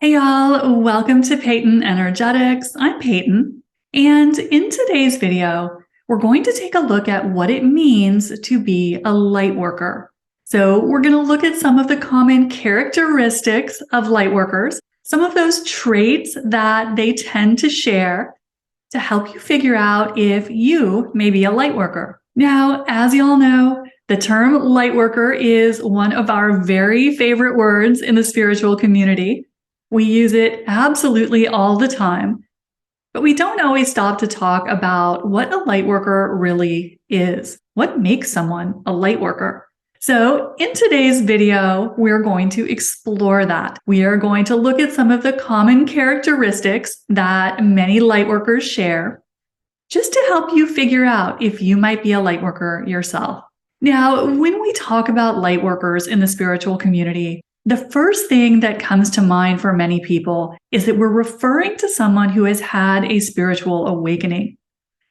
Hey y'all, welcome to Peyton Energetics. I'm Peyton, and in today's video, we're going to take a look at what it means to be a light worker. So we're going to look at some of the common characteristics of light workers, some of those traits that they tend to share to help you figure out if you may be a light worker. Now, as y'all know, the term light worker is one of our very favorite words in the spiritual community. We use it absolutely all the time, but we don't always stop to talk about what a light worker really is. What makes someone a light worker? So in today's video, we're going to explore that. We are going to look at some of the common characteristics that many light workers share, just to help you figure out if you might be a light worker yourself. Now, when we talk about light workers in the spiritual community, the first thing that comes to mind for many people is that we're referring to someone who has had a spiritual awakening.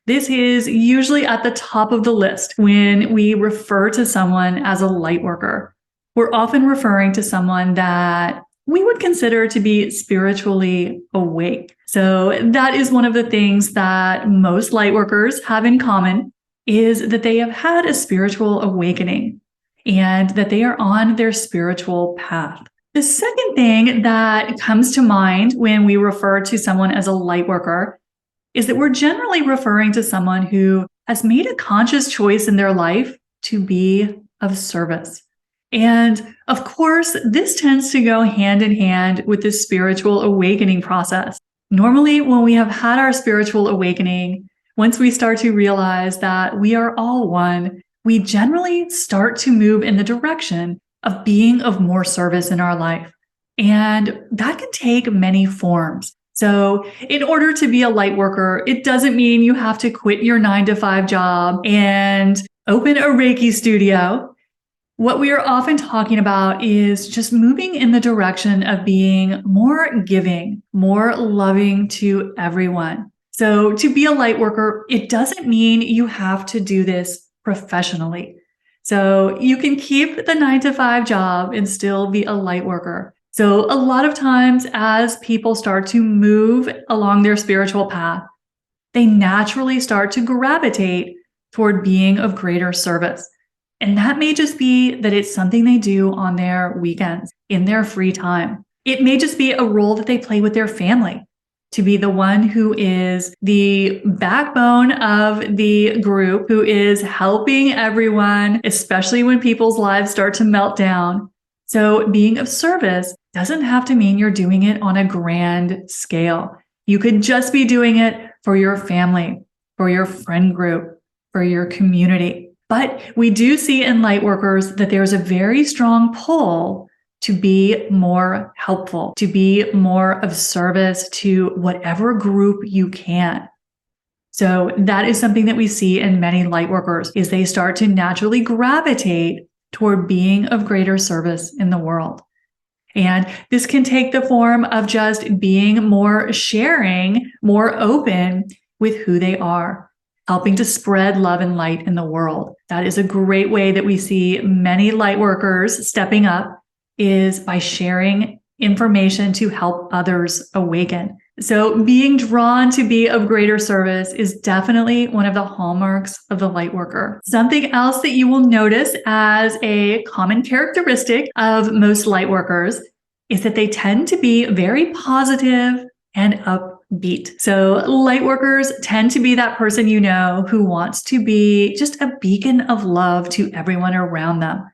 This is usually at the top of the list when we refer to someone as a light worker. We're often referring to someone that we would consider to be spiritually awake. So that is one of the things that most light workers have in common, is that they have had a spiritual awakening and that they are on their spiritual path. The second thing that comes to mind when we refer to someone as a light worker is that we're generally referring to someone who has made a conscious choice in their life to be of service. And of course, this tends to go hand in hand with the spiritual awakening process. Normally, when we have had our spiritual awakening, once we start to realize that we are all one, we generally start to move in the direction of being of more service in our life. And that can take many forms. So in order to be a light worker, it doesn't mean you have to quit your 9-to-5 job and open a Reiki studio. What we are often talking about is just moving in the direction of being more giving, more loving to everyone. So to be a light worker, it doesn't mean you have to do this professionally. So you can keep the 9-to-5 job and still be a light worker. So a lot of times as people start to move along their spiritual path, they naturally start to gravitate toward being of greater service. And that may just be that it's something they do on their weekends, in their free time. It may just be a role that they play with their family, to be the one who is the backbone of the group, who is helping everyone, especially when people's lives start to melt down. So being of service doesn't have to mean you're doing it on a grand scale. You could just be doing it for your family, for your friend group, for your community. But we do see in light workers that there's a very strong pull to be more helpful, to be more of service to whatever group you can. So that is something that we see in many light workers, is they start to naturally gravitate toward being of greater service in the world. And this can take the form of just being more sharing, more open with who they are, helping to spread love and light in the world. That is a great way that we see many light workers stepping up, is by sharing information to help others awaken. So being drawn to be of greater service is definitely one of the hallmarks of the light worker. Something else that you will notice as a common characteristic of most light workers is that they tend to be very positive and upbeat. So light workers tend to be that person you know who wants to be just a beacon of love to everyone around them.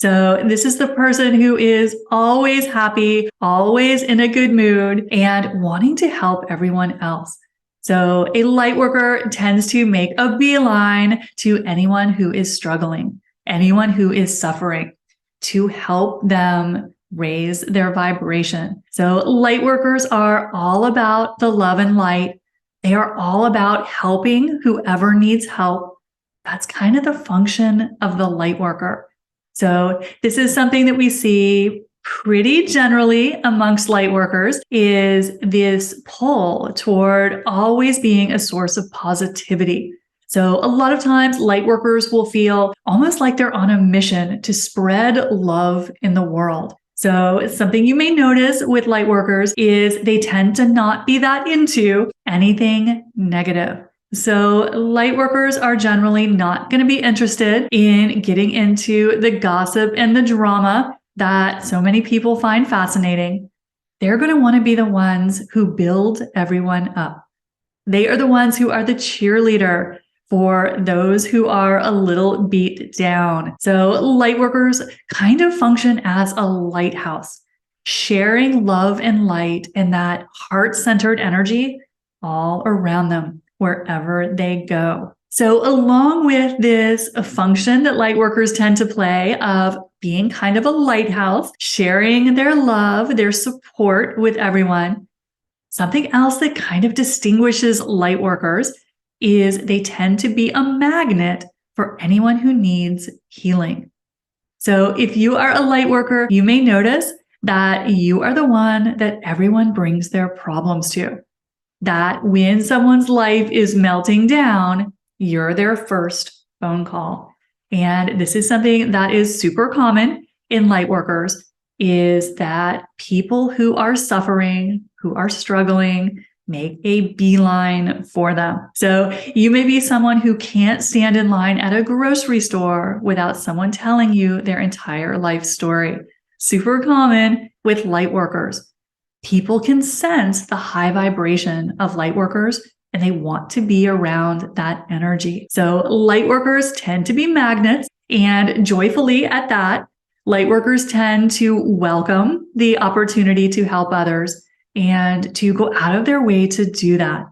So this is the person who is always happy, always in a good mood, and wanting to help everyone else. So a light worker tends to make a beeline to anyone who is struggling, anyone who is suffering, to help them raise their vibration. So light workers are all about the love and light. They are all about helping whoever needs help. That's kind of the function of the light worker. So this is something that we see pretty generally amongst light workers, is this pull toward always being a source of positivity. So a lot of times light workers will feel almost like they're on a mission to spread love in the world. So something you may notice with Lightworkers is they tend to not be that into anything negative. So Lightworkers are generally not going to be interested in getting into the gossip and the drama that so many people find fascinating. They're going to want to be the ones who build everyone up. They are the ones who are the cheerleader for those who are a little beat down. So Lightworkers kind of function as a lighthouse, sharing love and light and that heart-centered energy all around them, wherever they go. So along with this function that Lightworkers tend to play of being kind of a lighthouse, sharing their love, their support with everyone, something else that kind of distinguishes Lightworkers is they tend to be a magnet for anyone who needs healing. So if you are a Lightworker, you may notice that you are the one that everyone brings their problems to. That when someone's life is melting down, you're their first phone call. And this is something that is super common in Lightworkers, is that people who are suffering, who are struggling, make a beeline for them. So you may be someone who can't stand in line at a grocery store without someone telling you their entire life story. Super common with Lightworkers. People can sense the high vibration of Lightworkers and they want to be around that energy. So Lightworkers tend to be magnets, and joyfully at that, Lightworkers tend to welcome the opportunity to help others and to go out of their way to do that.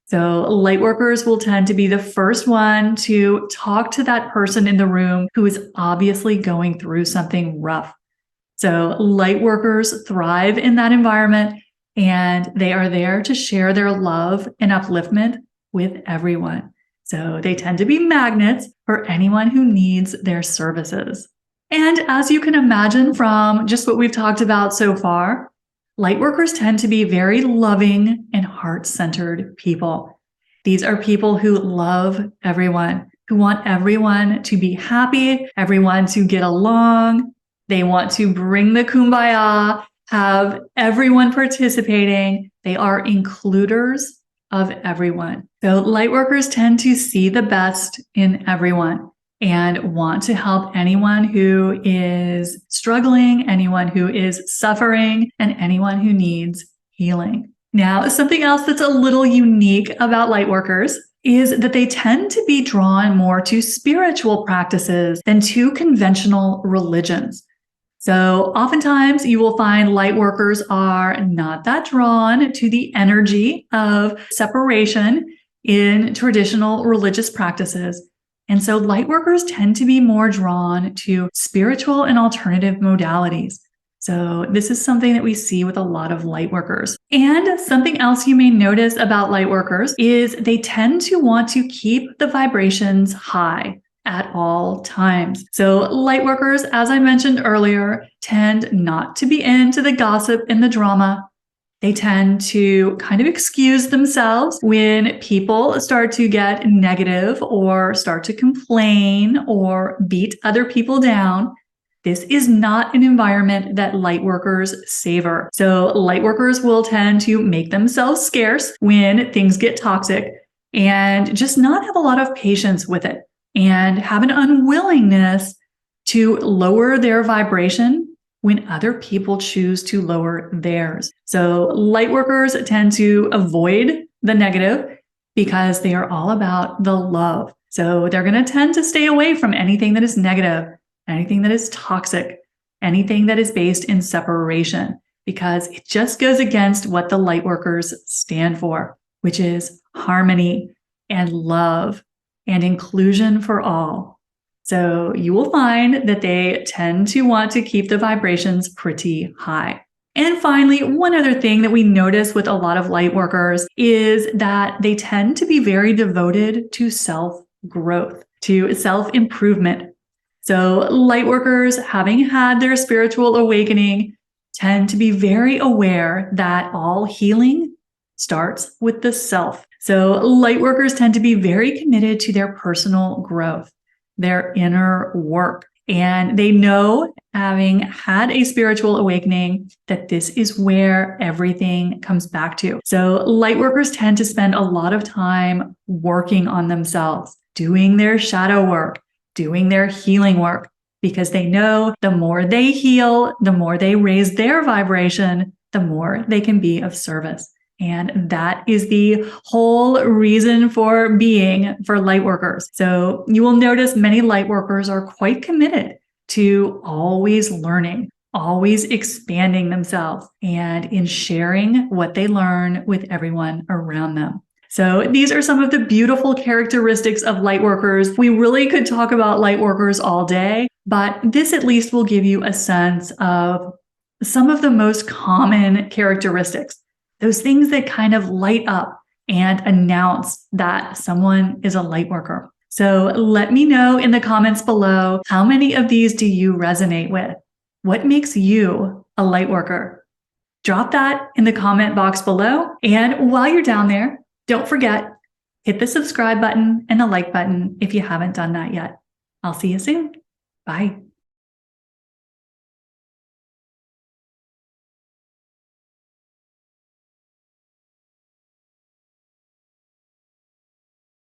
So Lightworkers will tend to be the first one to talk to that person in the room who is obviously going through something rough. So Lightworkers thrive in that environment, and they are there to share their love and upliftment with everyone. So they tend to be magnets for anyone who needs their services. And as you can imagine from just what we've talked about so far, Lightworkers tend to be very loving and heart-centered people. These are people who love everyone, who want everyone to be happy, everyone to get along. They want to bring the kumbaya, have everyone participating. They are includers of everyone. So Lightworkers tend to see the best in everyone and want to help anyone who is struggling, anyone who is suffering, and anyone who needs healing. Now, something else that's a little unique about Lightworkers is that they tend to be drawn more to spiritual practices than to conventional religions. So oftentimes you will find Lightworkers are not that drawn to the energy of separation in traditional religious practices. And so Lightworkers tend to be more drawn to spiritual and alternative modalities. So this is something that we see with a lot of Lightworkers. And something else you may notice about Lightworkers is they tend to want to keep the vibrations high at all times. So Lightworkers, as I mentioned earlier, tend not to be into the gossip and the drama. They tend to kind of excuse themselves when people start to get negative or start to complain or beat other people down. This is not an environment that Lightworkers savor. So Lightworkers will tend to make themselves scarce when things get toxic and just not have a lot of patience with it and have an unwillingness to lower their vibration when other people choose to lower theirs. So Lightworkers tend to avoid the negative because they are all about the love. So they're going to tend to stay away from anything that is negative, anything that is toxic, anything that is based in separation, because it just goes against what the Lightworkers stand for, which is harmony and love and inclusion for all. So you will find that they tend to want to keep the vibrations pretty high. And finally, one other thing that we notice with a lot of Lightworkers is that they tend to be very devoted to self-growth, to self-improvement. So Lightworkers, having had their spiritual awakening, tend to be very aware that all healing starts with the self. So Lightworkers tend to be very committed to their personal growth, their inner work. And they know, having had a spiritual awakening, that this is where everything comes back to. So Lightworkers tend to spend a lot of time working on themselves, doing their shadow work, doing their healing work, because they know the more they heal, the more they raise their vibration, the more they can be of service. And that is the whole reason for being for Lightworkers. So you will notice many Lightworkers are quite committed to always learning, always expanding themselves, and in sharing what they learn with everyone around them. So these are some of the beautiful characteristics of Lightworkers. We really could talk about Lightworkers all day, but this at least will give you a sense of some of the most common characteristics. Those things that kind of light up and announce that someone is a Lightworker. So let me know in the comments below, how many of these do you resonate with? What makes you a Lightworker? Drop that in the comment box below. And while you're down there, don't forget, hit the subscribe button and the like button if you haven't done that yet. I'll see you soon. Bye.